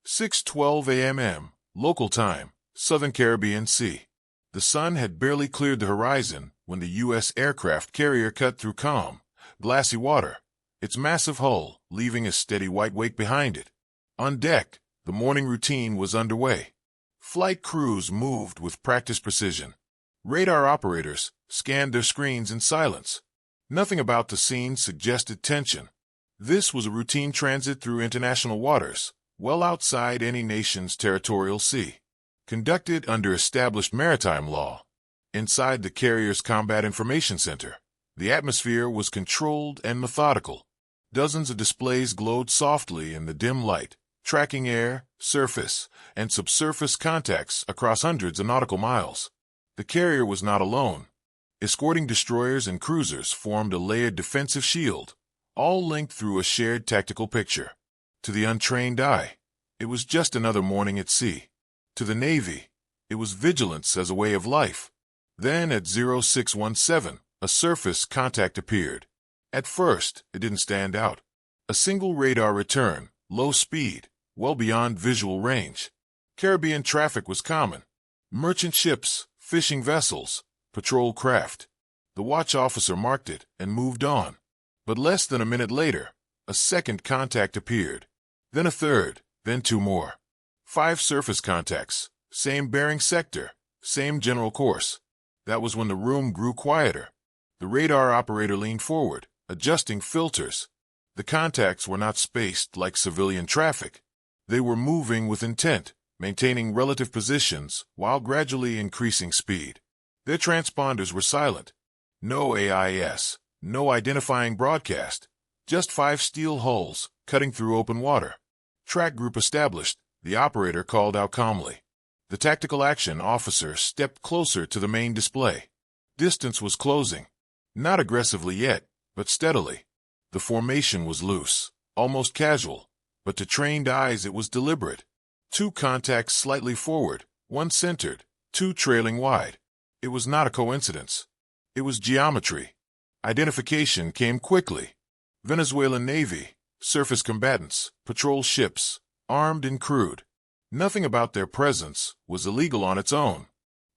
6:12 a.m. local time, Southern Caribbean Sea. The sun had barely cleared the horizon when the U.S. aircraft carrier cut through calm, glassy water, its massive hull leaving a steady white wake behind it. On deck, the morning routine was underway. Flight crews moved with practiced precision. Radar operators scanned their screens in silence. Nothing about the scene suggested tension. This was a routine transit through international waters, well outside any nation's territorial sea, conducted under established maritime law. Inside the carrier's Combat Information Center, the atmosphere was controlled and methodical. Dozens of displays glowed softly in the dim light, tracking air, surface, and subsurface contacts across hundreds of nautical miles. The carrier was not alone. Escorting destroyers and cruisers formed a layered defensive shield, all linked through a shared tactical picture. To the untrained eye, it was just another morning at sea. To the Navy, it was vigilance as a way of life. Then at 0617, a surface contact appeared. At first, it didn't stand out. A single radar return, low speed, well beyond visual range. Caribbean traffic was common. Merchant ships, fishing vessels, patrol craft. The watch officer marked it and moved on. But less than a minute later, a second contact appeared. Then a third, then two more. 5 surface contacts, same bearing sector, same general course. That was when the room grew quieter. The radar operator leaned forward, adjusting filters. The contacts were not spaced like civilian traffic. They were moving with intent, maintaining relative positions while gradually increasing speed. Their transponders were silent. No AIS, no identifying broadcast, just 5 steel hulls cutting through open water. Track group established, the operator called out calmly. The tactical action officer stepped closer to the main display. Distance was closing. Not aggressively yet, but steadily. The formation was loose, almost casual, but to trained eyes it was deliberate. 2 contacts slightly forward, 1 centered, 2 trailing wide. It was not a coincidence. It was geometry. Identification came quickly. Venezuelan Navy, surface combatants, patrol ships, armed and crewed. Nothing about their presence was illegal on its own.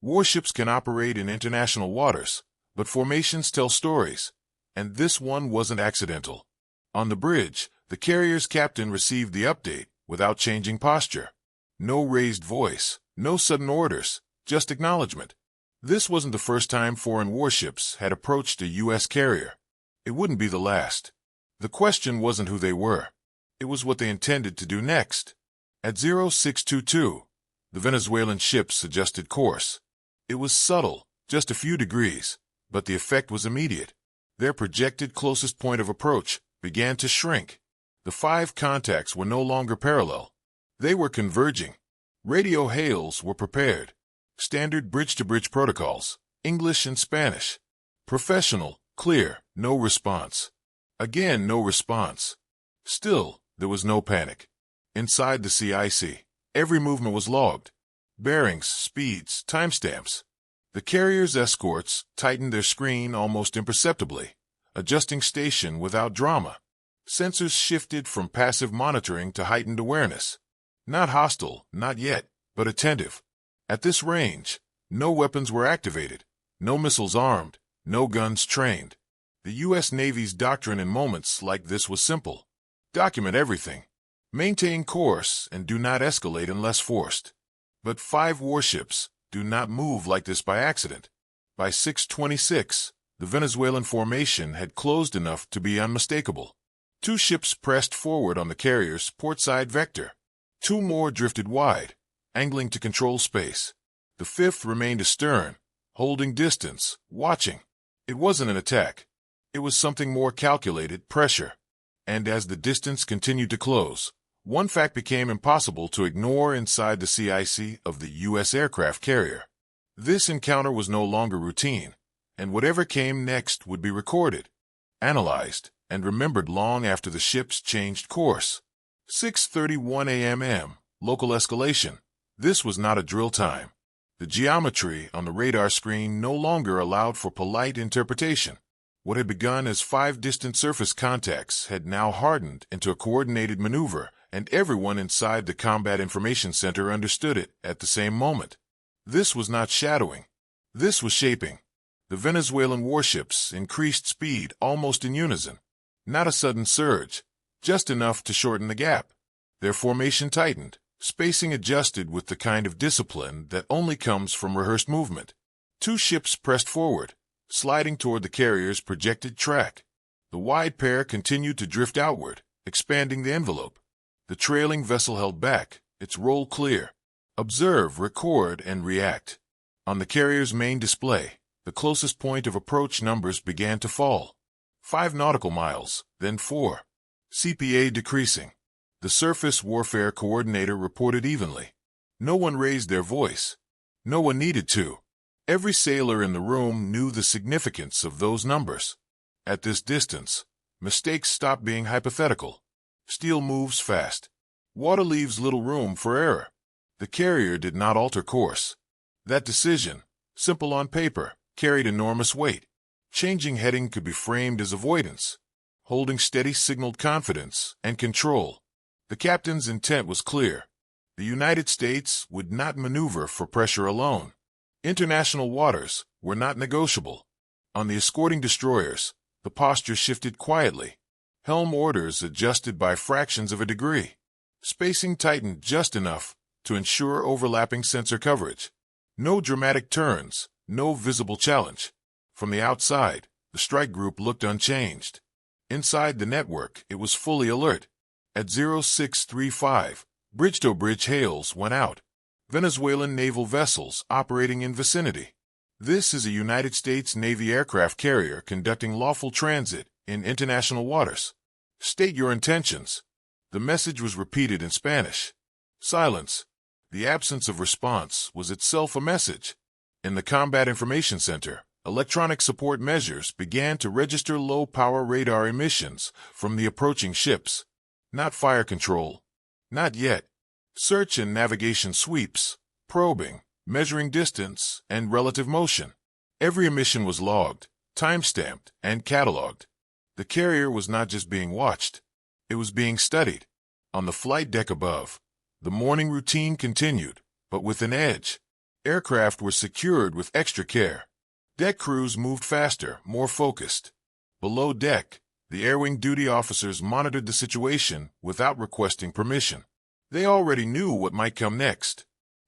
Warships can operate in international waters, but formations tell stories, and this one wasn't accidental. On the bridge, the carrier's captain received the update without changing posture. No raised voice, no sudden orders, just acknowledgement. This wasn't the first time foreign warships had approached a U.S. carrier. It wouldn't be the last. The question wasn't who they were. It was what they intended to do next. At 0622, the Venezuelan ships adjusted course. It was subtle, just a few degrees, but the effect was immediate. Their projected closest point of approach began to shrink. The 5 contacts were no longer parallel. They were converging. Radio hails were prepared. Standard bridge-to-bridge protocols, English and Spanish. Professional, clear, no response. Again, no response. Still, there was no panic. Inside the CIC, every movement was logged. Bearings, speeds, timestamps. The carrier's escorts tightened their screen almost imperceptibly, adjusting station without drama. Sensors shifted from passive monitoring to heightened awareness. Not hostile, not yet, but attentive. At this range, no weapons were activated, no missiles armed, no guns trained. The U.S. Navy's doctrine in moments like this was simple. Document everything. Maintain course and do not escalate unless forced. But 5 warships do not move like this by accident. By 6:26, the Venezuelan formation had closed enough to be unmistakable. 2 ships pressed forward on the carrier's portside vector. 2 more drifted wide, angling to control space. The 5th remained astern, holding distance, watching. It wasn't an attack. It was something more calculated, pressure. And as the distance continued to close, one fact became impossible to ignore inside the CIC of the U.S. aircraft carrier. This encounter was no longer routine, and whatever came next would be recorded, analyzed, and remembered long after the ships changed course. 6:31 a.m. Local escalation. This was not a drill time. The geometry on the radar screen no longer allowed for polite interpretation. What had begun as 5 distant surface contacts had now hardened into a coordinated maneuver and everyone inside the Combat Information Center understood it at the same moment. This was not shadowing. This was shaping. The Venezuelan warships increased speed almost in unison. Not a sudden surge, just enough to shorten the gap. Their formation tightened, spacing adjusted with the kind of discipline that only comes from rehearsed movement. Two ships pressed forward, sliding toward the carrier's projected track. The wide pair continued to drift outward, expanding the envelope. The trailing vessel held back, its roll clear. Observe, record, and react. On the carrier's main display, the closest point of approach numbers began to fall. 5 nautical miles, then 4. CPA decreasing. The surface warfare coordinator reported evenly. No one raised their voice. No one needed to. Every sailor in the room knew the significance of those numbers. At this distance, mistakes stop being hypothetical. Steel moves fast. Water leaves little room for error. The carrier did not alter course. That decision, simple on paper, carried enormous weight. Changing heading could be framed as avoidance. Holding steady signaled confidence and control. The captain's intent was clear. The United States would not maneuver for pressure alone. International waters were not negotiable. On the escorting destroyers, the posture shifted quietly. Helm orders adjusted by fractions of a degree. Spacing tightened just enough to ensure overlapping sensor coverage. No dramatic turns, no visible challenge. From the outside, the strike group looked unchanged. Inside the network, it was fully alert. At 0635, bridge-to-bridge hails went out. Venezuelan naval vessels operating in vicinity. This is a United States Navy aircraft carrier conducting lawful transit in international waters. State your intentions. The message was repeated in Spanish. Silence. The absence of response was itself a message. In the Combat Information Center, electronic support measures began to register low-power radar emissions from the approaching ships. Not fire control. Not yet. Search and navigation sweeps, probing, measuring distance, and relative motion. Every emission was logged, time-stamped, and cataloged. The carrier was not just being watched. It was being studied. On the flight deck above, the morning routine continued, but with an edge. Aircraft were secured with extra care. Deck crews moved faster, more focused. Below deck, the air wing duty officers monitored the situation without requesting permission. They already knew what might come next.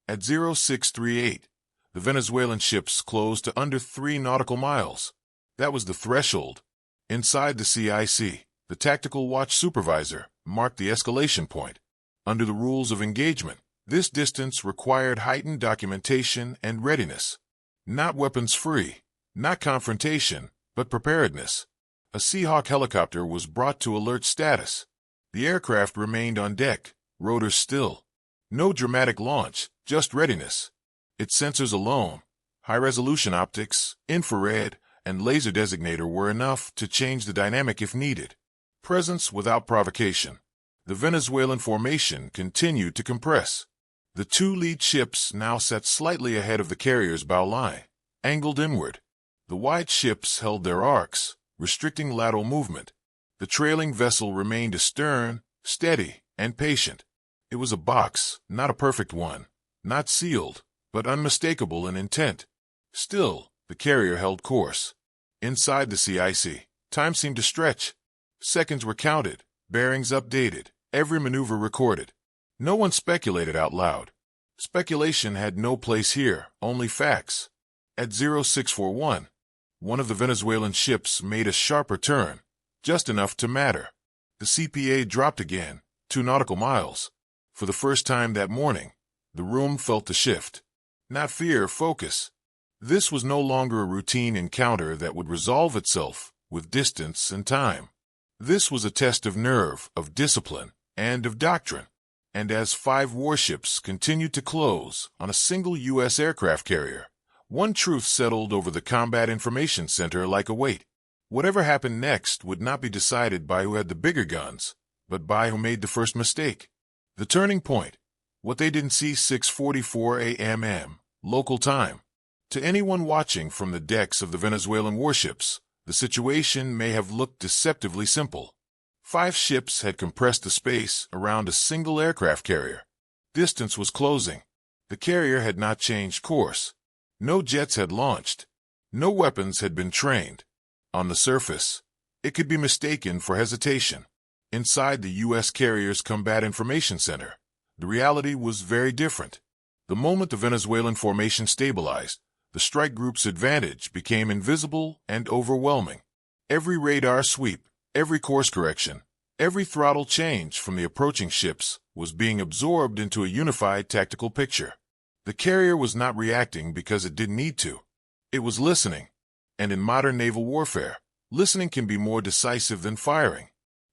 At 0638, the Venezuelan ships closed to under 3 nautical miles. That was the threshold. Inside the CIC, the tactical watch supervisor marked the escalation point. Under the rules of engagement, this distance required heightened documentation and readiness. Not weapons-free, not confrontation, but preparedness. A Seahawk helicopter was brought to alert status. The aircraft remained on deck, rotors still. No dramatic launch, just readiness. Its sensors alone, high-resolution optics, infrared, and laser designator were enough to change the dynamic if needed. Presence without provocation. The Venezuelan formation continued to compress. The 2 lead ships now sat slightly ahead of the carrier's bow line, angled inward. The wide ships held their arcs, restricting lateral movement. The trailing vessel remained astern, steady, and patient. It was a box, not a perfect one, not sealed, but unmistakable in intent. Still, the carrier held course. Inside the CIC, time seemed to stretch. Seconds were counted, bearings updated, every maneuver recorded. No one speculated out loud. Speculation had no place here, only facts. At 0641, one of the Venezuelan ships made a sharper turn, just enough to matter. The CPA dropped again, 2 nautical miles. For the first time that morning, the room felt the shift. Not fear, focus. This was no longer a routine encounter that would resolve itself with distance and time. This was a test of nerve, of discipline, and of doctrine. And as 5 warships continued to close on a single U.S. aircraft carrier, one truth settled over the Combat Information Center like a weight. Whatever happened next would not be decided by who had the bigger guns, but by who made the first mistake. The turning point. What they didn't see. 6:44 a.m. local time. To anyone watching from the decks of the Venezuelan warships, the situation may have looked deceptively simple. 5 ships had compressed the space around a single aircraft carrier. Distance was closing. The carrier had not changed course. No jets had launched. No weapons had been trained. On the surface, it could be mistaken for hesitation. Inside the U.S. carrier's Combat Information Center, the reality was very different. The moment the Venezuelan formation stabilized, the strike group's advantage became invisible and overwhelming. Every radar sweep, every course correction, every throttle change from the approaching ships was being absorbed into a unified tactical picture. The carrier was not reacting because it didn't need to. It was listening. And in modern naval warfare, listening can be more decisive than firing.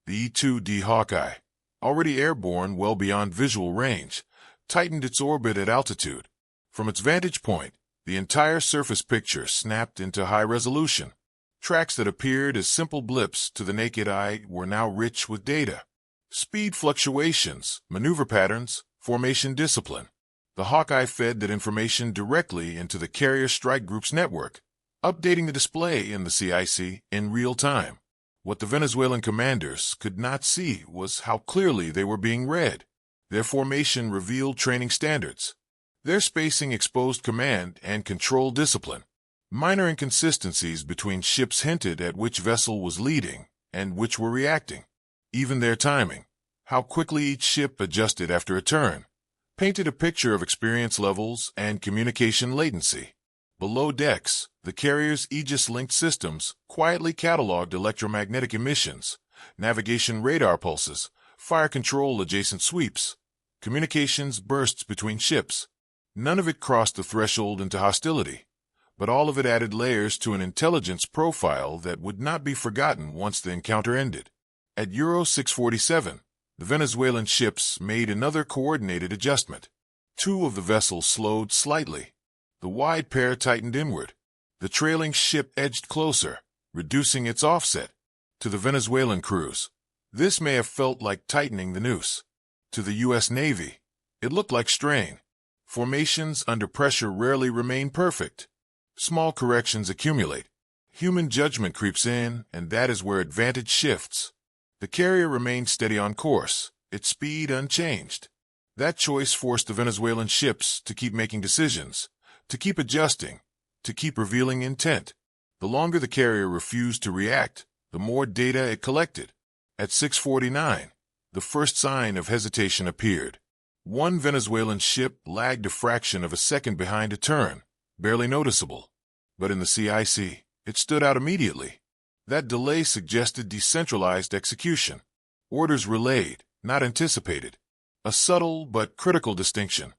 The E-2D Hawkeye, already airborne well beyond visual range, tightened its orbit at altitude. From its vantage point, the entire surface picture snapped into high resolution. Tracks that appeared as simple blips to the naked eye were now rich with data. Speed fluctuations, maneuver patterns, formation discipline. The Hawkeye fed that information directly into the carrier strike group's network, updating the display in the CIC in real time. What the Venezuelan commanders could not see was how clearly they were being read. Their formation revealed training standards. Their spacing exposed command and control discipline. Minor inconsistencies between ships hinted at which vessel was leading and which were reacting. Even their timing, how quickly each ship adjusted after a turn, painted a picture of experience levels and communication latency. Below decks, the carrier's Aegis-linked systems quietly cataloged electromagnetic emissions, navigation radar pulses, fire control adjacent sweeps, communications bursts between ships. None of it crossed the threshold into hostility, but all of it added layers to an intelligence profile that would not be forgotten once the encounter ended. At Euro 647, the Venezuelan ships made another coordinated adjustment. 2 of the vessels slowed slightly. The wide pair tightened inward. The trailing ship edged closer, reducing its offset. To the Venezuelan crews, this may have felt like tightening the noose. To the U.S. Navy, it looked like strain. Formations under pressure rarely remain perfect. Small corrections accumulate. Human judgment creeps in, and that is where advantage shifts. The carrier remained steady on course, its speed unchanged. That choice forced the Venezuelan ships to keep making decisions, to keep adjusting, to keep revealing intent. The longer the carrier refused to react, the more data it collected. At 6:49, the first sign of hesitation appeared. One Venezuelan ship lagged a fraction of a second behind a turn, barely noticeable. But in the CIC, it stood out immediately. That delay suggested decentralized execution. Orders relayed, not anticipated. A subtle but critical distinction.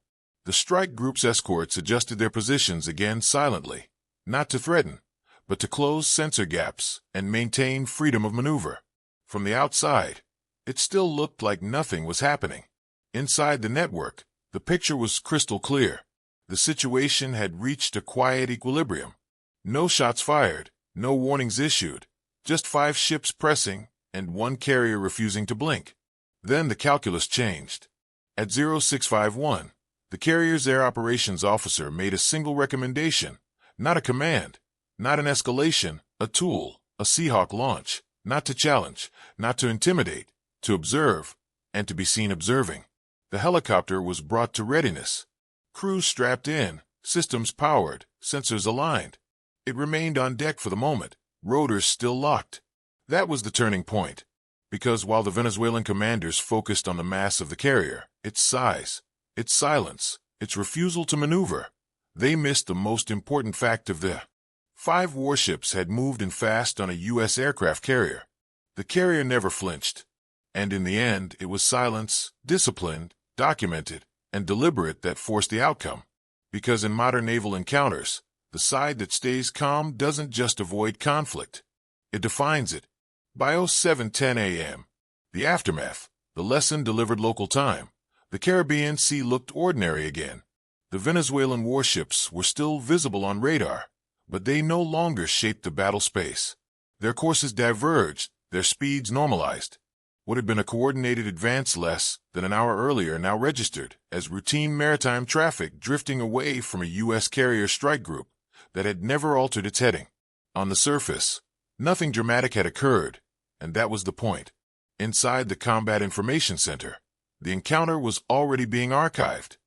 The strike group's escorts adjusted their positions again silently, not to threaten, but to close sensor gaps and maintain freedom of maneuver. From the outside, it still looked like nothing was happening. Inside the network, the picture was crystal clear. The situation had reached a quiet equilibrium. No shots fired, no warnings issued, just 5 ships pressing and 1 carrier refusing to blink. Then the calculus changed. At 0651, the carrier's air operations officer made a single recommendation, not a command, not an escalation, a tool, a Seahawk launch, not to challenge, not to intimidate, to observe, and to be seen observing. The helicopter was brought to readiness. Crews strapped in, systems powered, sensors aligned. It remained on deck for the moment, rotors still locked. That was the turning point, because while the Venezuelan commanders focused on the mass of the carrier, its size, its silence, its refusal to maneuver, they missed the most important fact of the 5 warships had moved in fast on a U.S. aircraft carrier. The carrier never flinched, and in the end it was silence, disciplined, documented, and deliberate that forced the outcome. Because in modern naval encounters, the side that stays calm doesn't just avoid conflict. It defines it. By 07:10 a.m., the aftermath, the lesson delivered local time, the Caribbean Sea looked ordinary again. The Venezuelan warships were still visible on radar, but they no longer shaped the battle space. Their courses diverged, their speeds normalized. What had been a coordinated advance less than an hour earlier now registered as routine maritime traffic drifting away from a U.S. carrier strike group that had never altered its heading. On the surface, nothing dramatic had occurred, and that was the point. Inside the Combat Information Center, the encounter was already being archived.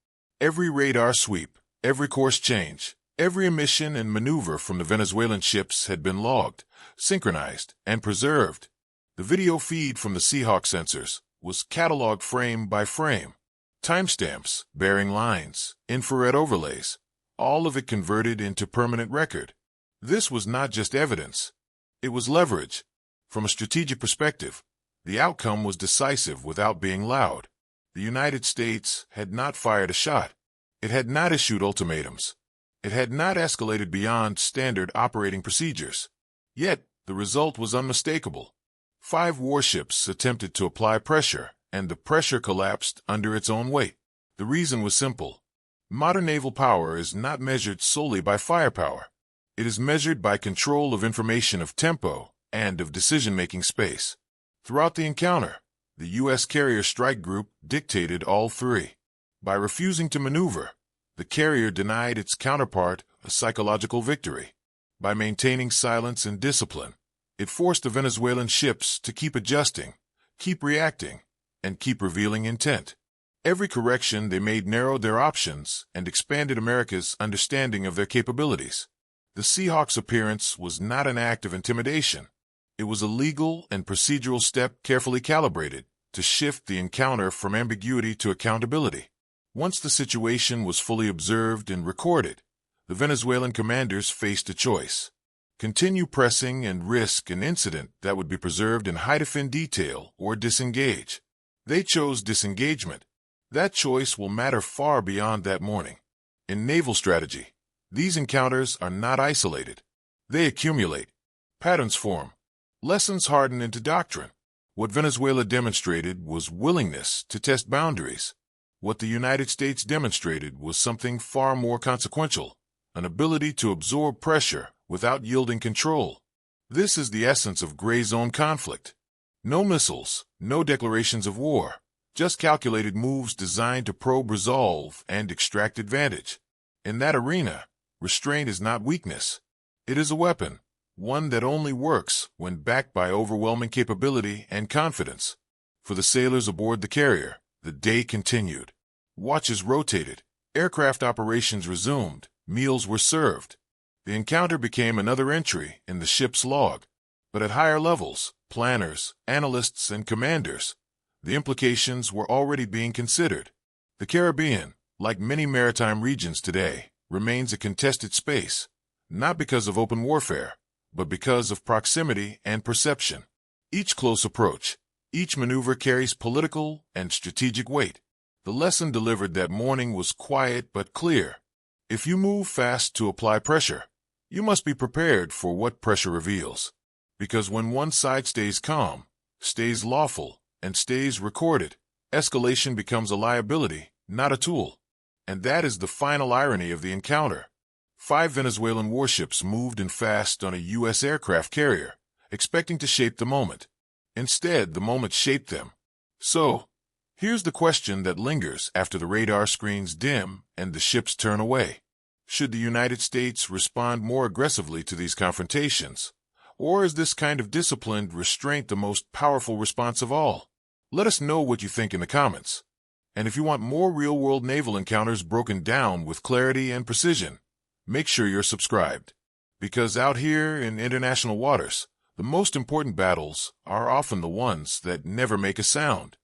Every radar sweep, every course change, every emission and maneuver from the Venezuelan ships had been logged, synchronized, and preserved. The video feed from the Seahawk sensors was cataloged frame by frame. Timestamps, bearing lines, infrared overlays, all of it converted into permanent record. This was not just evidence. It was leverage. From a strategic perspective, the outcome was decisive without being loud. The United States had not fired a shot. It had not issued ultimatums. It had not escalated beyond standard operating procedures. Yet, the result was unmistakable. 5 warships attempted to apply pressure, and the pressure collapsed under its own weight. The reason was simple. Modern naval power is not measured solely by firepower. It is measured by control of information, of tempo, and of decision-making space. Throughout the encounter, the U.S. Carrier Strike Group dictated all 3. By refusing to maneuver, the carrier denied its counterpart a psychological victory. By maintaining silence and discipline, it forced the Venezuelan ships to keep adjusting, keep reacting, and keep revealing intent. Every correction they made narrowed their options and expanded America's understanding of their capabilities. The Seahawks' appearance was not an act of intimidation. It was a legal and procedural step carefully calibrated to shift the encounter from ambiguity to accountability. Once the situation was fully observed and recorded, the Venezuelan commanders faced a choice: continue pressing and risk an incident that would be preserved in high-definition detail, or disengage. They chose disengagement. That choice will matter far beyond that morning. In naval strategy, these encounters are not isolated. They accumulate. Patterns form. Lessons harden into doctrine. What Venezuela demonstrated was willingness to test boundaries. What the United States demonstrated was something far more consequential: an ability to absorb pressure without yielding control. This is the essence of gray zone conflict. No missiles, no declarations of war, just calculated moves designed to probe, resolve, and extract advantage. In that arena, restraint is not weakness. It is a weapon, one that only works when backed by overwhelming capability and confidence. For the sailors aboard the carrier, the day continued. Watches rotated, aircraft operations resumed, meals were served. The encounter became another entry in the ship's log. But at higher levels, planners, analysts, and commanders, the implications were already being considered. The Caribbean, like many maritime regions today, remains a contested space, not because of open warfare, but because of proximity and perception. Each close approach, each maneuver carries political and strategic weight. The lesson delivered that morning was quiet but clear. If you move fast to apply pressure, you must be prepared for what pressure reveals. Because when one side stays calm, stays lawful, and stays recorded, escalation becomes a liability, not a tool. And that is the final irony of the encounter. 5 Venezuelan warships moved in fast on a U.S. aircraft carrier, expecting to shape the moment. Instead, the moment shaped them. So, here's the question that lingers after the radar screens dim and the ships turn away. Should the United States respond more aggressively to these confrontations? Or is this kind of disciplined restraint the most powerful response of all? Let us know what you think in the comments. And if you want more real-world naval encounters broken down with clarity and precision, make sure you're subscribed. Because out here in international waters, the most important battles are often the ones that never make a sound.